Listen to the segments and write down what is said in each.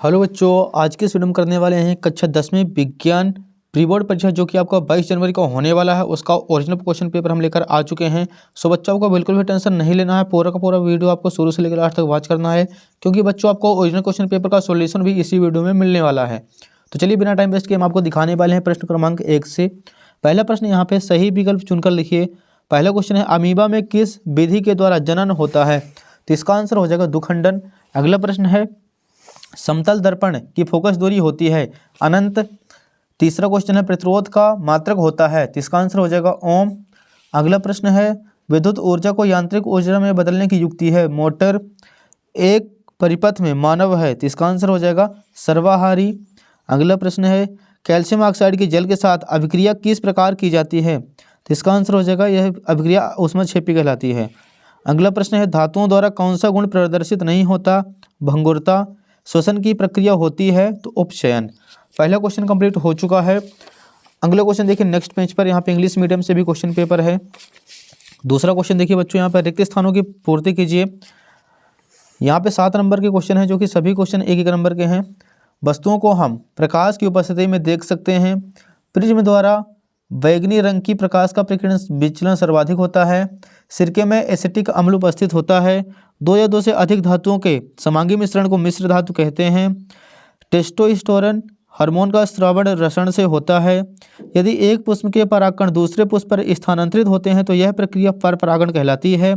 Hello बच्चों, आज के इस वीडियो में करने वाले हैं कक्षा 10वीं विज्ञान प्री बोर्ड परीक्षा जो कि आपका 22 जनवरी को होने वाला है। उसका ओरिजिनल क्वेश्चन पेपर हम लेकर आ चुके हैं। सो बच्चों को बिल्कुल भी टेंशन नहीं लेना है, पूरा का पूरा वीडियो आपको शुरू से लेकर लास्ट तक वॉच करना है, क्योंकि बच्चों आपको ओरिजिनल क्वेश्चन पेपर का सोल्यूशन भी इसी वीडियो में मिलने वाला है। तो चलिए बिना टाइम वेस्ट किए हम आपको दिखाने वाले हैं प्रश्न क्रमांक 1 से। पहला प्रश्न यहाँ पे सही विकल्प चुनकर लिखिए। पहला क्वेश्चन है, अमीबा में किस विधि के द्वारा जनन होता है? तो इसका आंसर हो जाएगा दुखंडन। अगला प्रश्न है, समतल दर्पण की फोकस दूरी होती है अनंत। तीसरा क्वेश्चन है, प्रतिरोध का मात्रक होता है, तो इसका आंसर हो जाएगा ओम। अगला प्रश्न है, विद्युत ऊर्जा को यांत्रिक ऊर्जा में बदलने की युक्ति है मोटर। एक परिपथ में मानव है, तो इसका आंसर हो जाएगा सर्वाहारी। अगला प्रश्न है, कैल्शियम ऑक्साइड की जल के साथ अभिक्रिया किस प्रकार की जाती है? तो इसका आंसर हो जाएगा यह अभिक्रिया ऊष्माक्षेपी कहलाती है। अगला प्रश्न है, धातुओं द्वारा कौन सा गुण प्रदर्शित नहीं होता? भंगुरता। श्वसन की प्रक्रिया होती है तो उपचयन। पहला क्वेश्चन कंप्लीट हो चुका है। अगला क्वेश्चन देखिए नेक्स्ट पेज पर, यहाँ पे इंग्लिश मीडियम से भी क्वेश्चन पेपर है। दूसरा क्वेश्चन देखिए बच्चों, यहाँ पर रिक्त स्थानों की पूर्ति कीजिए। यहाँ पे 7 नंबर के क्वेश्चन है, जो कि सभी क्वेश्चन एक एक नंबर के हैं। वस्तुओं को हम प्रकाश की उपस्थिति में देख सकते हैं। प्रिज्म द्वारा बैगनी रंग की प्रकाश का प्रकीर्णन विचलन सर्वाधिक होता है। सिरके में एसिटिक अम्ल उपस्थित होता है। 2 या 2 से अधिक धातुओं के समांगी मिश्रण को मिश्र धातु कहते हैं। टेस्टोस्टेरोन हार्मोन का स्रावण रसायन से होता है। यदि एक पुष्प के परागकण दूसरे पुष्प पर स्थानांतरित होते हैं तो यह प्रक्रिया पर परागण कहलाती है।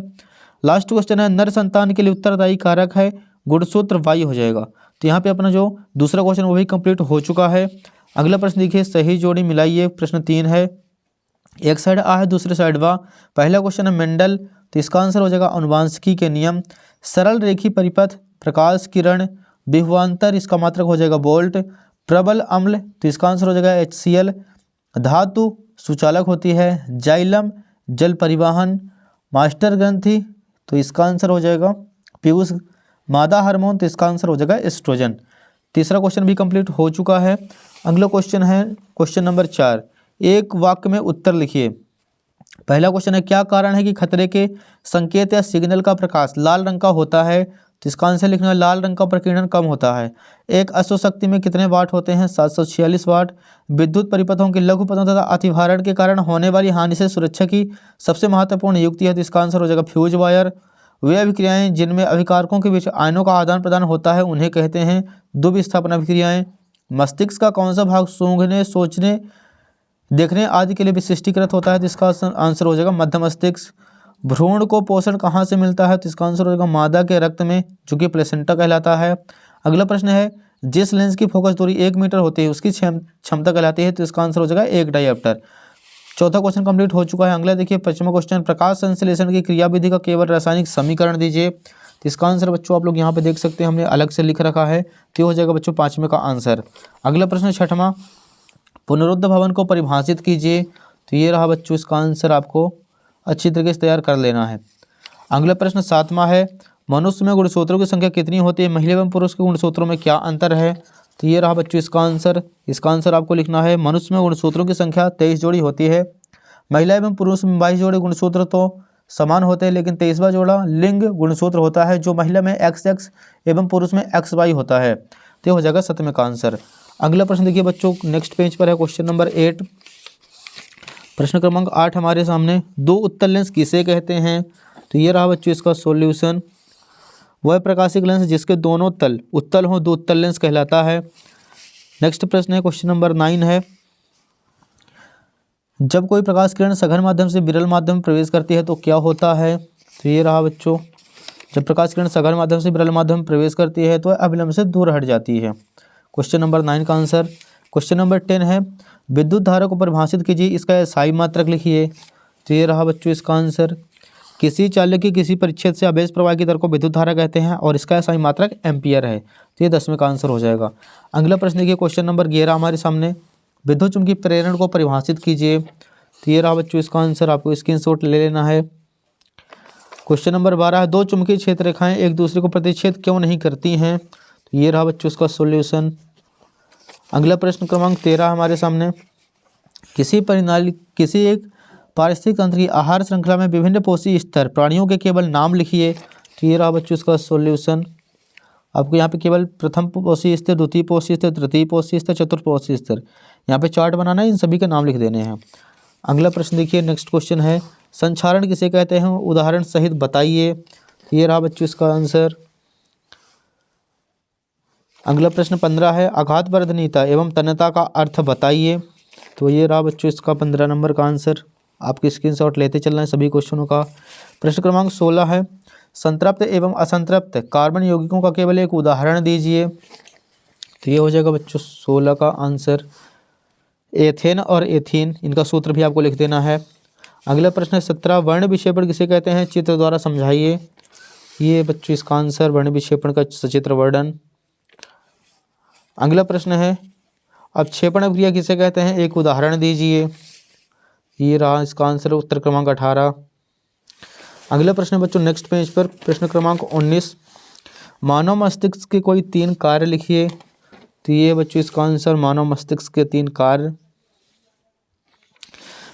लास्ट क्वेश्चन है, नर संतान के लिए उत्तरदायी कारक है गुणसूत्र वाई हो जाएगा। तो यहाँ पे अपना जो दूसरा क्वेश्चन वो भी कंप्लीट हो चुका है। अगला प्रश्न देखिए, सही जोड़ी मिलाइए। प्रश्न 3 है, एक साइड आ है दूसरे साइड वाह। पहला क्वेश्चन है मेंडल, तो इसका आंसर हो जाएगा अनुवांशिकी के नियम। सरल रेखी परिपथ, प्रकाश किरण, विभवांतर, इसका मात्रक हो जाएगा वोल्ट। प्रबल अम्ल, तो इसका आंसर हो जाएगा HCl। धातु सुचालक होती है। जाइलम, जल परिवहन। मास्टर ग्रंथि, तो इसका आंसर हो जाएगा पीयूष। मादा हार्मोन, तो इसका आंसर हो जाएगा एस्ट्रोजन। तीसरा क्वेश्चन भी कंप्लीट हो चुका है। अगला क्वेश्चन है क्वेश्चन नंबर 4, एक वाक्य में उत्तर लिखिए। पहला क्वेश्चन है, क्या कारण है कि खतरे के संकेत या सिग्नल का प्रकाश लाल रंग का होता है? तो इसका आंसर लिखना है लाल रंग का प्रकीर्णन कम होता है। एक अश्वशक्ति में कितने वाट होते हैं? 746 वाट। विद्युत परिपथों की लघुपथों तथा अतिभारण के कारण होने वाली हानि से सुरक्षा की सबसे महत्वपूर्ण युक्ति है, तो इसका आंसर हो जाएगा फ्यूज वायर। वे अभिक्रियाएं जिनमें अभिकारकों के बीच आयनों का आदान प्रदान होता है उन्हें कहते हैं द्विविस्थापन अभिक्रियाएं। मस्तिष्क का कौन सा भाग सूंघने, सोचने, देखने आदि के लिए विशिष्टीकृत होता है? तो इसका आंसर हो जाएगा मध्य मस्तिष्क। भ्रूण को पोषण कहाँ से मिलता है? तो इसका आंसर हो जाएगा मादा के रक्त में, जो कि प्लेसेंटा कहलाता है। अगला प्रश्न है, जिस लेंस की फोकस दूरी 1 मीटर होती है उसकी क्षमता कहलाती है, तो इसका आंसर हो जाएगा 1 डायऑप्टर। चौथा क्वेश्चन कंप्लीट हो चुका है। अगला देखिए 5वां क्वेश्चन, प्रकाश संश्लेषण की क्रियाविधि का केवल रासायनिक समीकरण दीजिए। तो इसका आंसर बच्चों आप लोग यहाँ पे देख सकते हैं, हमने अलग से लिख रखा है, तो हो जाएगा बच्चों 5वें का आंसर। अगला प्रश्न 6वां, पुनरुद्ध भवन को परिभाषित कीजिए। तो ये रहा बच्चों इसका आंसर, आपको अच्छी तरीके से तैयार कर लेना है। अगला प्रश्न 7वां है, मनुष्य में गुणसूत्रों की संख्या कितनी होती है? महिला एवं पुरुष के गुणसूत्रों में क्या अंतर है? तो ये रहा बच्चों इसका आंसर। इसका आंसर आपको लिखना है, मनुष्य में गुणसूत्रों की संख्या 23 जोड़ी होती है। महिला एवं पुरुष में 22 जोड़े गुणसूत्र तो समान होते हैं, लेकिन 23वां जोड़ा लिंग गुणसूत्र होता है, जो महिला में XX एवं पुरुष में XY होता है। तो हो जाएगा 7वें का आंसर। अगला प्रश्न देखिए बच्चों नेक्स्ट पेज पर है, क्वेश्चन नंबर 8। प्रश्न क्रमांक 8 हमारे सामने, 2 उत्तल लेंस किसे कहते हैं? तो ये रहा बच्चों इसका सॉल्यूशन। वह प्रकाशिक लेंस जिसके दोनों तल उत्तल हों 2 उत्तल लेंस कहलाता है। नेक्स्ट प्रश्न है क्वेश्चन नंबर 9 है, जब कोई प्रकाश किरण सघन माध्यम से विरल माध्यम में प्रवेश करती है तो क्या होता है? तो ये रहा बच्चों, जब प्रकाश किरण सघन माध्यम से विरल माध्यम में प्रवेश करती है तो अभिलंब से दूर हट जाती है। क्वेश्चन नंबर 9 का आंसर। क्वेश्चन नंबर 10 है, विद्युत धारा को परिभाषित कीजिए, इसका SI मात्रक लिखिए। तो ये रहा बच्चों इसका आंसर। किसी चालक की किसी परिच्छेद से आवेश प्रवाह की दर को विद्युत धारा कहते हैं और इसका SI मात्रक एम्पियर है। तो ये 10वें का आंसर हो जाएगा। अगला प्रश्न देखिए क्वेश्चन नंबर 11 हमारे सामने, विद्युत चुम्बकीय प्रेरण को परिभाषित कीजिए। तो ये रहा बच्चों इसका आंसर, आपको स्क्रीनशॉट ले लेना है। क्वेश्चन नंबर 12 है, 2 चुम्बकीय क्षेत्र रेखाएं एक दूसरे को प्रतिच्छेद क्यों नहीं करती हैं? तो ये रहा बच्चों इसका सॉल्यूशन। अगला प्रश्न क्रमांक 13 हमारे सामने, किसी एक पारिस्थितिक तंत्र की आहार श्रृंखला में विभिन्न पोषी स्तर प्राणियों के केवल नाम लिखिए। तो ये रहा बच्चों इसका सॉल्यूशन। आपको यहाँ पे केवल प्रथम पोषी स्थिर, द्वितीय पोषी स्थिर, तृतीय पोषी स्थिर, चतुर्थ पोषी स्थिर, यहाँ पे चार्ट बनाना है, इन सभी के नाम लिख देने हैं। अगला प्रश्न देखिए, नेक्स्ट क्वेश्चन है संक्षारण किसे कहते हैं, उदाहरण सहित बताइए। ये रहा बच्चों इसका आंसर। अगला प्रश्न 15 है आघातवर्धनीयता एवं तन्यता का अर्थ बताइए। तो ये रहा बच्चों इसका 15 नंबर का आंसर। आपके स्क्रीनशॉट लेते चलना है सभी क्वेश्चनों का। प्रश्न क्रमांक 16 है संतृप्त एवं असंतृप्त कार्बन यौगिकों का केवल एक उदाहरण दीजिए। तो ये हो जाएगा बच्चों 16 का आंसर। एथेन और एथीन, इनका सूत्र भी आपको लिख देना है। अगला प्रश्न है 17 वर्ण विक्षेपण किसे कहते हैं, चित्र द्वारा समझाइए। ये बच्चों इसका आंसर, वर्ण विक्षेपण का सचित्र वर्णन। अगला प्रश्न है अवक्षेपण क्रिया किसे कहते हैं, एक उदाहरण दीजिए। ये रहा इसका आंसर, उत्तर क्रमांक 18। अगला प्रश्न है बच्चों नेक्स्ट पेज पर, प्रश्न क्रमांक 19 मानव मस्तिष्क के कोई 3 कार्य लिखिए। तो ये बच्चों इसका आंसर, मानव मस्तिष्क के 3 कार्य।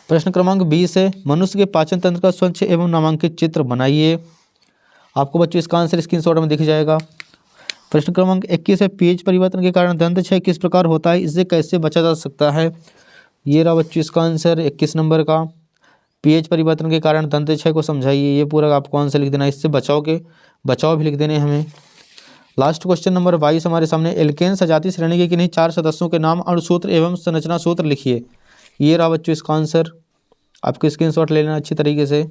प्रश्न क्रमांक 20 है मनुष्य के पाचन तंत्र का स्वच्छ एवं नामांकित चित्र बनाइए। आपको बच्चों इसका आंसर स्क्रीनशॉट में दिख जाएगा। प्रश्न क्रमांक 21 है पीएच परिवर्तन के कारण दंत क्षय किस प्रकार होता है, इससे कैसे बचा जा सकता है। ये रहा बच्चों इसका आंसर 21 नंबर का। पीएच परिवर्तन के कारण दंत क्षय को समझाइए। ये पूरा आपको आंसर लिख देना है, इससे बचाव भी लिख देने हमें। लास्ट क्वेश्चन नंबर 22 हमारे सामने एल्केन सजातीय श्रेणी के किन्हीं 4 सदस्यों के नाम, अणुसूत्र एवं संरचना सूत्र लिखिए। ये रहा बच्चों इसका आंसर। आपको स्क्रीनशॉट लेना अच्छी तरीके से।